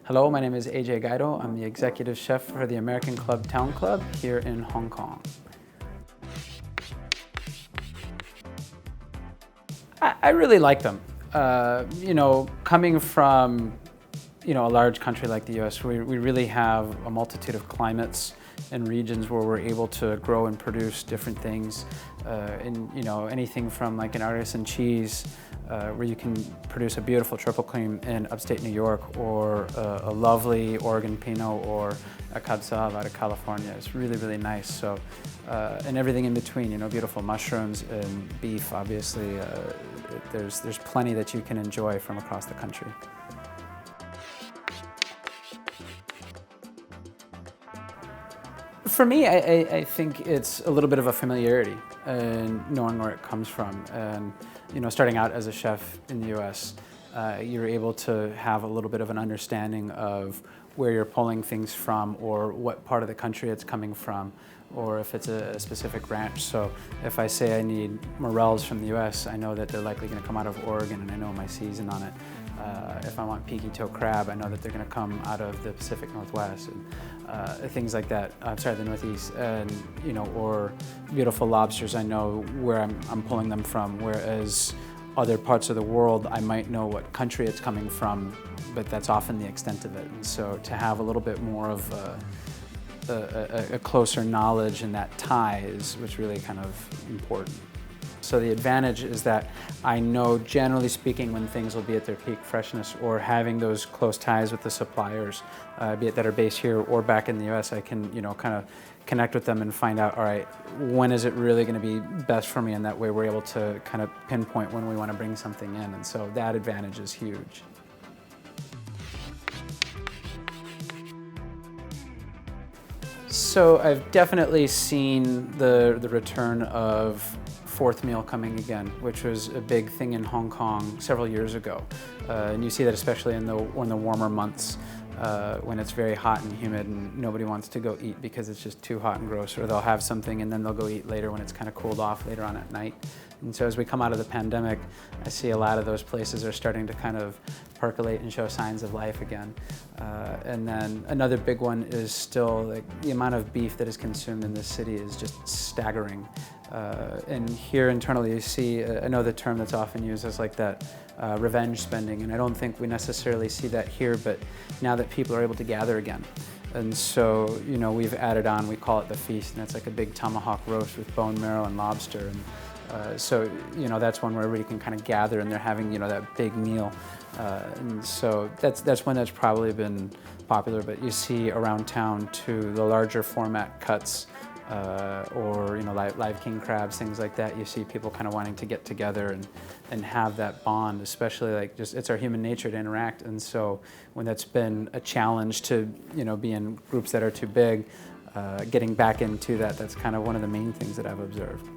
Hello, my name is Guido. I'm the executive chef for the American Club Town Club here in Hong Kong. I really like them. Coming from a large country like the US, we really have a multitude of climates and regions where we're able to grow and produce different things. Anything from like an artisan cheese, where you can produce a beautiful triple cream in upstate New York, or a lovely Oregon Pinot, or a Cab Sauv out of California. It's really, really nice. So, and everything in between, beautiful mushrooms and beef, obviously. There's plenty that you can enjoy from across the country. For me, I think it's a little bit of a familiarity and knowing where it comes from. And starting out as a chef in the US, you're able to have a little bit of an understanding of where you're pulling things from, or what part of the country it's coming from, or if it's a specific ranch. So if I say I need morels from the US, I know that they're likely going to come out of Oregon, and I know my season on it. If I want peaky toe crab, I know that they're going to come out of the Pacific Northwest, and things like that. I'm sorry, the Northeast, and or beautiful lobsters. I know where I'm pulling them from. Whereas other parts of the world, I might know what country it's coming from, but that's often the extent of it. And so to have a little bit more of a closer knowledge and that tie is what's really kind of important. So the advantage is that I know, generally speaking, when things will be at their peak freshness, or having those close ties with the suppliers, be it that are based here or back in the US, I can kind of connect with them and find out, all right, when is it really going to be best for me? And that way we're able to kind of pinpoint when we want to bring something in. And so that advantage is huge. So I've definitely seen the return of fourth meal coming again, which was a big thing in Hong Kong several years ago. And you see that especially in the warmer months, when it's very hot and humid and nobody wants to go eat because it's just too hot and gross, or they'll have something and then they'll go eat later when it's kind of cooled off later on at night. And so as we come out of the pandemic, I see a lot of those places are starting to kind of percolate and show signs of life again. And then another big one is still like the amount of beef that is consumed in this city is just staggering. And here internally you see another term that's often used as like that revenge spending, and I don't think we necessarily see that here, but now that people are able to gather again. And so, we've added on, we call it the feast, and it's like a big tomahawk roast with bone marrow and lobster. And so, that's one where everybody can kind of gather and they're having, that big meal. And so that's one that's probably been popular, but you see around town too, the larger format cuts, or live king crabs, things like that. You see people kind of wanting to get together and have that bond, especially it's our human nature to interact. And so when that's been a challenge to be in groups that are too big, getting back into that's kind of one of the main things that I've observed.